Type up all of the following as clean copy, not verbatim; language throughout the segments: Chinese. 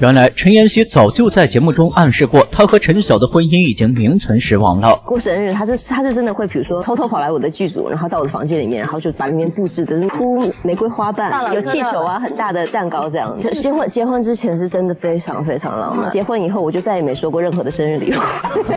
原来陈妍希早就在节目中暗示过，她和陈晓的婚姻已经名存实亡了。过生日，他是真的会，比如说偷偷跑来我的剧组，然后到我的房间里面，然后就把里面布置的铺玫瑰花瓣，有气球啊，很大的蛋糕这样。就结婚之前是真的非常非常浪漫，结婚以后我就再也没收过任何的生日礼物。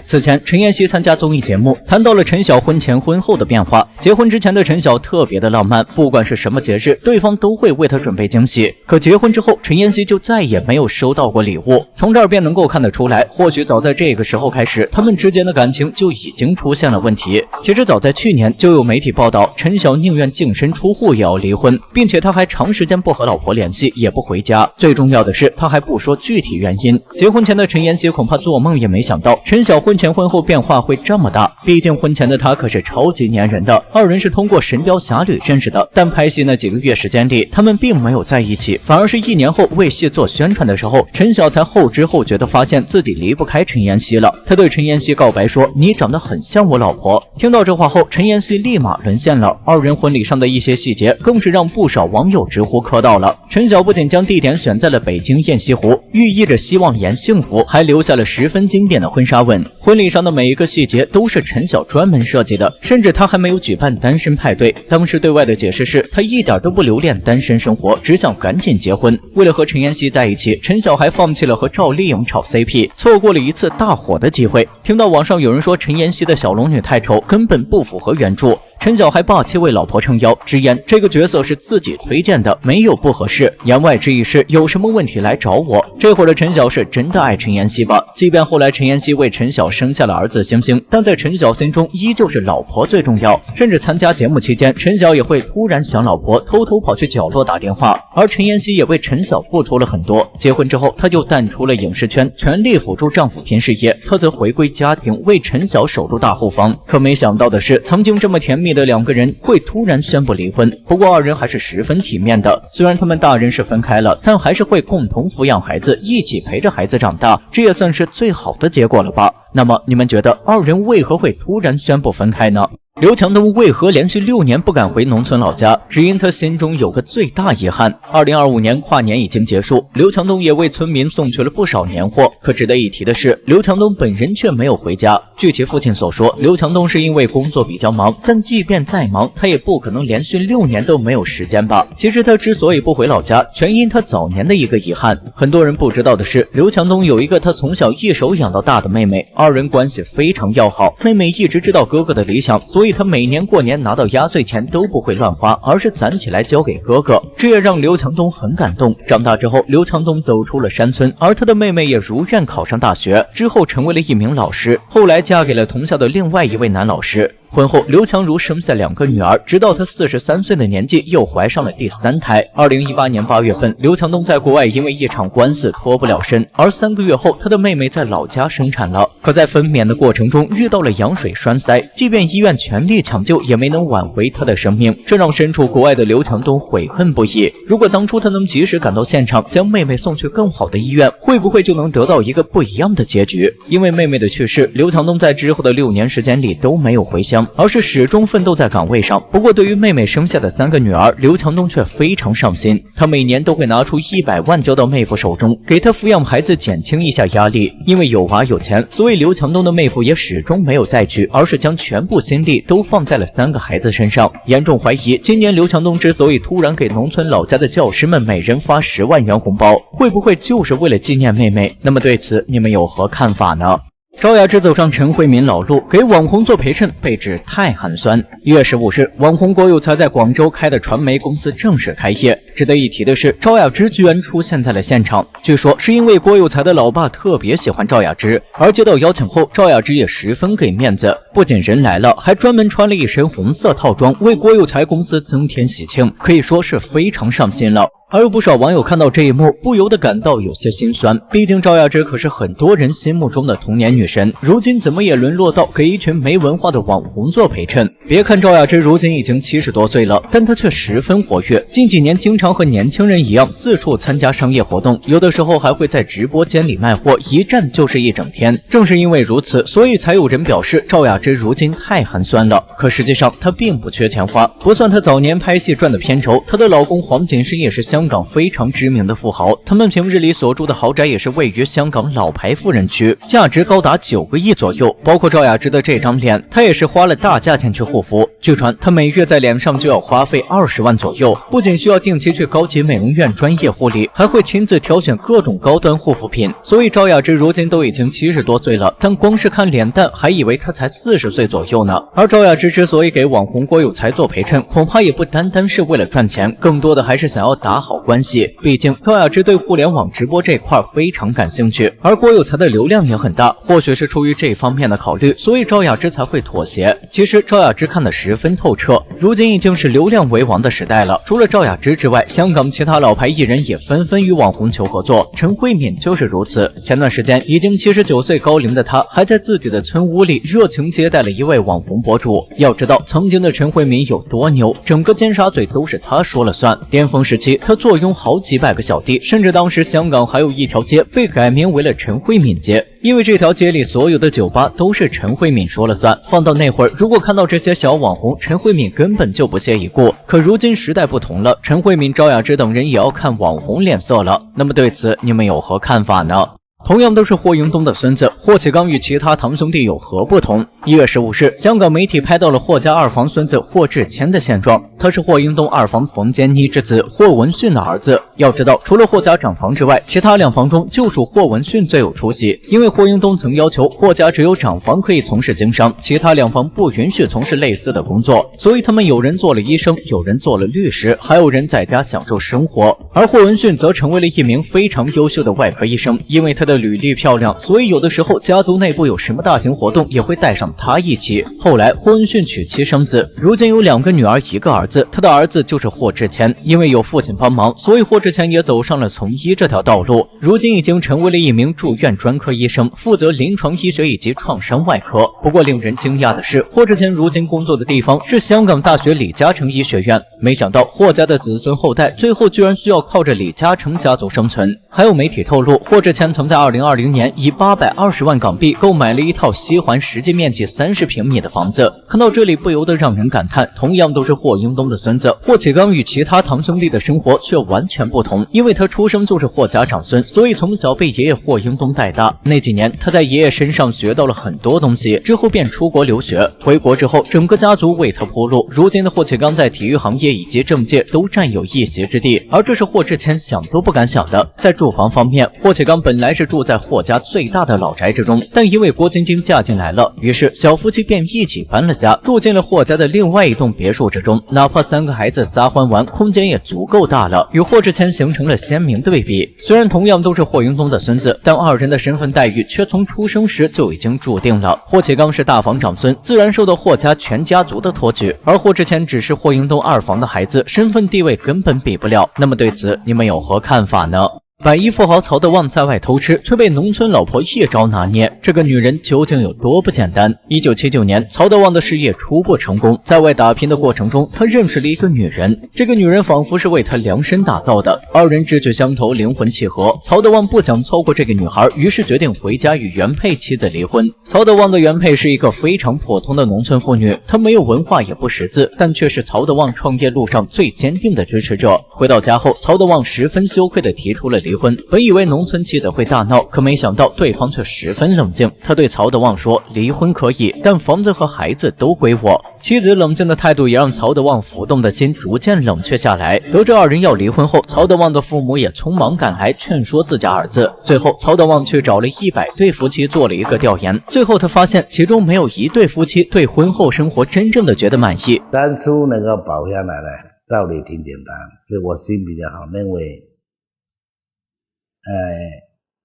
此前陈妍希参加综艺节目，谈到了陈晓婚前婚后的变化。结婚之前的陈晓特别的浪漫，不管是什么节日，对方都会为她准备惊喜。可结婚之后，陈妍希就再也没有收到过礼物。从这儿便能够看得出来，或许早在这个时候开始，他们之间的感情就已经出现了问题。其实早在去年就有媒体报道，陈晓宁愿净身出户也要离婚，并且他还长时间不和老婆联系，也不回家。最重要的是，他还不说具体原因。结婚前的陈妍希恐怕做梦也没想到，陈晓婚前婚后变化会这么大。毕竟婚前的他可是超级粘人的，二人是通过《神雕侠侣》认识的，但拍戏那几个月时间里，他们并没有在一起，反而是1年后为戏做宣传的时候，陈晓才后知后觉地发现自己离不开陈妍希了。他对陈妍希告白说：“你长得很像我老婆。”听到这话后，陈妍希立马沦陷了。二人婚礼上的一些细节更是让不少网友直呼磕到了。陈晓不仅将地点选在了北京雁西湖，寓意着希望妍幸福，还留下了10分经典的婚纱吻。婚礼上的每一个细节都是陈晓专门设计的，甚至他还没有举办单身派对。当时对外的解释是，他一点都不留恋单身生活，只想赶紧结婚。为了和陈妍希在一起，陈晓还放弃了和赵丽颖炒 CP， 错过了一次大火的机会。听到网上有人说陈妍希的小龙女太丑，根本不符合原著，陈晓还霸气为老婆撑腰，直言这个角色是自己推荐的，没有不合适。言外之意是有什么问题来找我。这会儿的陈晓是真的爱陈妍希吧？即便后来陈妍希为陈晓生下了儿子星星，但在陈晓心中依旧是老婆最重要。甚至参加节目期间，陈晓也会突然想老婆，偷偷跑去角落打电话。而陈妍希也为陈晓付出了很多。结婚之后，她就淡出了影视圈，全力辅助丈夫拼事业，她则回归家庭，为陈晓守住大后方。可没想到的是，曾经这么甜蜜的两个人会突然宣布离婚。不过二人还是十分体面的，虽然他们大人是分开了，但还是会共同抚养孩子，一起陪着孩子长大，这也算是最好的结果了吧。那么你们觉得二人为何会突然宣布分开呢？刘强东为何连续6年不敢回农村老家？只因他心中有个最大遗憾。2025年跨年已经结束，刘强东也为村民送去了不少年货。可值得一提的是，刘强东本人却没有回家。据其父亲所说，刘强东是因为工作比较忙，但即便再忙，他也不可能连续6年都没有时间吧。其实他之所以不回老家，全因他早年的一个遗憾。很多人不知道的是，刘强东有一个他从小一手养到大的妹妹，二人关系非常要好。妹妹一直知道哥哥的理想，所以他每年过年拿到压岁钱都不会乱花，而是攒起来交给哥哥，这也让刘强东很感动。长大之后，刘强东走出了山村，而他的妹妹也如愿考上大学，之后成为了一名老师，后来嫁给了同校的另外一位男老师。婚后，刘强如生下2个女儿，直到她43岁的年纪又怀上了第3胎。2018年8月份，刘强东在国外因为一场官司脱不了身，而3个月后，他的妹妹在老家生产了。可在分娩的过程中遇到了羊水栓塞，即便医院全力抢救，也没能挽回她的生命，这让身处国外的刘强东悔恨不已。如果当初他能及时赶到现场，将妹妹送去更好的医院，会不会就能得到一个不一样的结局？因为妹妹的去世，刘强东在之后的6年时间里都没有回乡，而是始终奋斗在岗位上。不过对于妹妹生下的3个女儿，刘强东却非常上心，他每年都会拿出100万交到妹夫手中，给她抚养孩子减轻一下压力。因为有娃有钱，所以刘强东的妹夫也始终没有再娶，而是将全部心力都放在了3个孩子身上。严重怀疑今年刘强东之所以突然给农村老家的教师们每人发10万元红包，会不会就是为了纪念妹妹？那么对此你们有何看法呢？赵雅芝走上陈慧敏老路，给网红做陪衬，被指太寒酸。1月15日，网红郭有才在广州开的传媒公司正式开业。值得一提的是，赵雅芝居然出现在了现场，据说是因为郭有才的老爸特别喜欢赵雅芝，而接到邀请后，赵雅芝也十分给面子，不仅人来了，还专门穿了一身红色套装，为郭有才公司增添喜庆，可以说是非常上心了。而有不少网友看到这一幕，不由得感到有些心酸。毕竟赵雅芝可是很多人心目中的童年女神，如今怎么也沦落到给一群没文化的网红做陪衬。别看赵雅芝如今已经70多岁了，但她却十分活跃。近几年经常和年轻人一样四处参加商业活动，有的时候还会在直播间里卖货，一站就是一整天。正是因为如此，所以才有人表示赵雅芝如今太寒酸了。可实际上她并不缺钱花，不算她早年拍戏赚的片酬，她的老公黄锦诗也是香港非常知名的富豪，他们平日里所住的豪宅也是位于香港老牌富人区，价值高达9个亿左右。包括赵雅芝的这张脸，她也是花了大价钱去护肤。据传她每月在脸上就要花费20万左右，不仅需要定期去高级美容院专业护理，还会亲自挑选各种高端护肤品。所以赵雅芝如今都已经70多岁了，但光是看脸蛋还以为她才40岁左右呢。而赵雅芝之所以给网红郭有才做陪衬，恐怕也不单单是为了赚钱，更多的还是想要打好关系。毕竟赵雅芝对互联网直播这块非常感兴趣，而郭有才的流量也很大，或许是出于这方面的考虑，所以赵雅芝才会妥协。其实赵雅芝看得十分透彻，如今已经是流量为王的时代了。除了赵雅芝之外，香港其他老牌艺人也纷纷与网红求合作，陈慧敏就是如此。前段时间已经79岁高龄的她，还在自己的村屋里热情接待了一位网红博主。要知道曾经的陈慧敏有多牛，整个尖沙咀都是她说了算。巅峰时期她坐拥好几百个小弟，甚至当时香港还有一条街被改名为了陈慧敏街，因为这条街里所有的酒吧都是陈慧敏说了算。放到那会儿，如果看到这些小网红，陈慧敏根本就不屑一顾。可如今时代不同了，陈慧敏、赵雅芝等人也要看网红脸色了。那么对此你们有何看法呢？同样都是霍英东的孙子，霍启刚与其他堂兄弟有何不同？1月15日，香港媒体拍到了霍家二房孙子霍志谦的现状。他是霍英东二房冯坚妮之子霍文迅的儿子。要知道，除了霍家长房之外，其他2房中就属霍文迅最有出息，因为霍英东曾要求霍家只有长房可以从事经商，其他2房不允许从事类似的工作，所以他们有人做了医生，有人做了律师，还有人在家享受生活。而霍文迅则成为了一名非常优秀的外科医生，因为他的履历漂亮，所以有的时候家族内部有什么大型活动也会带上他一起。后来霍文迅娶妻生子，如今有2个女儿1个儿子，他的儿子就是霍志谦。因为有父亲帮忙，所以霍志谦也走上了从医这条道路，如今已经成为了一名住院专科医生，负责临床医学以及创伤外科。不过令人惊讶的是，霍志谦如今工作的地方是香港大学李嘉诚医学院，没想到霍家的子孙后代最后居然需要靠着李嘉诚家族生存。还有媒体透露，霍志谦曾在2020年以820万港币购买了一套西环实际面积30平米的房子。看到这里不由得让人感叹，同样都是霍英东的孙子，霍启刚与其他堂兄弟的生活却完全不同。因为他出生就是霍家长孙，所以从小被爷爷霍英东带大。那几年他在爷爷身上学到了很多东西，之后便出国留学。回国之后，整个家族为他铺路，如今的霍启刚在体育行业以及政界都占有一席之地，而这是霍志谦想都不敢想的。在住房方面，霍启刚本来是住在霍家最大的老宅之中，但因为郭晶晶嫁进来了，于是小夫妻便一起搬了家，住进了霍家的另外一栋别墅之中。哪怕3个孩子撒欢玩，空间也足够大了，与霍志谦形成了鲜明对比。虽然同样都是霍英东的孙子，但2人的身份待遇却从出生时就已经注定了。霍启刚是大房长孙，自然受到霍家全家族的托举，而霍志谦只是霍英东2房的孩子，身份地位根本比不了。那么对此你们有何看法呢？百亿富豪曹德旺在外偷吃，却被农村老婆一招拿捏，这个女人究竟有多不简单？1979年，曹德旺的事业初步成功，在外打拼的过程中，他认识了一个女人，这个女人仿佛是为他量身打造的，2人志趣相投，灵魂契合。曹德旺不想错过这个女孩，于是决定回家与原配妻子离婚。曹德旺的原配是一个非常普通的农村妇女，她没有文化也不识字，但却是曹德旺创业路上最坚定的支持者。回到家后，曹德旺十分羞愧地提出了离婚。本以为农村妻子会大闹，可没想到对方却十分冷静。他对曹德旺说，离婚可以，但房子和孩子都归我。妻子冷静的态度也让曹德旺浮动的心逐渐冷却下来。得知2人要离婚后，曹德旺的父母也匆忙赶来劝说自家儿子。最后曹德旺去找了100对夫妻做了一个调研，最后他发现其中没有1对夫妻对婚后生活真正的觉得满意。当初能够保下来呢，道理挺简单，就我心比较好，认为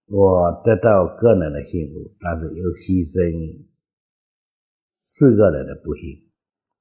我得到个人的幸福，但是又牺牲4个人的不幸，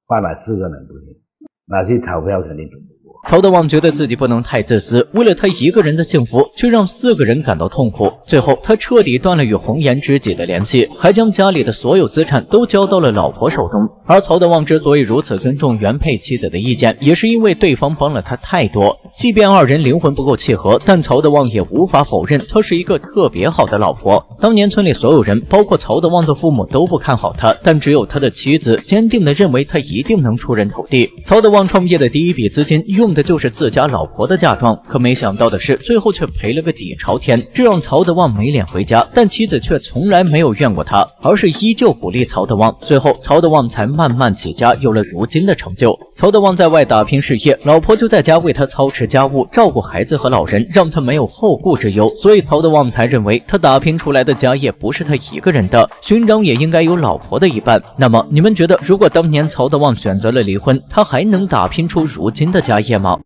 换来4个人不幸，拿去投票肯定赌不过。曹德旺觉得自己不能太自私，为了他一个人的幸福，却让4个人感到痛苦。最后，他彻底断了与红颜知己的联系，还将家里的所有资产都交到了老婆手中。而曹德旺之所以如此尊重原配妻子的意见，也是因为对方帮了他太多。即便2人灵魂不够契合，但曹德旺也无法否认她是一个特别好的老婆。当年村里所有人，包括曹德旺的父母都不看好他，但只有他的妻子坚定地认为他一定能出人头地。曹德旺创业的第一笔资金用的就是自家老婆的嫁妆。可没想到的是，最后却赔了个底朝天，这让曹德旺没脸回家。但妻子却从来没有怨过他，而是依旧鼓励曹德旺。最后，曹德旺才慢慢起家，有了如今的成就。曹德旺在外打拼事业，老婆就在家为他操持家务，照顾孩子和老人，让他没有后顾之忧。所以曹德旺才认为，他打拼出来的家业不是他一个人的，勋章也应该有老婆的一半。那么，你们觉得，如果当年曹德旺选择了离婚，他还能打拼出如今的家业吗？